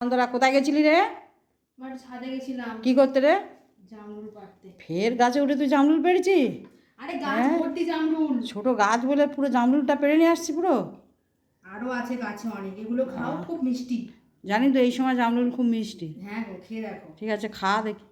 তোরা কোথায় গেছিলি রে? ছাদে গেছিলাম। কি করতে রে? জামরুল পাড়তে। ফের গাছে উঠে তুই জামরুল পেড়েছি? আরে গাছ ভর্তি জামরুল। ছোট গাছ বলে পুরো জামরুলটা পেড়ে নিয়ে আসছি পুরো। আরো আছে গাছে অনেক, এগুলো খাও, খুব মিষ্টি। জানি তো এই সময় জামরুল খুব মিষ্টি। হ্যাঁ গো, খেয়ে দেখো। ঠিক আছে, খা দেখি।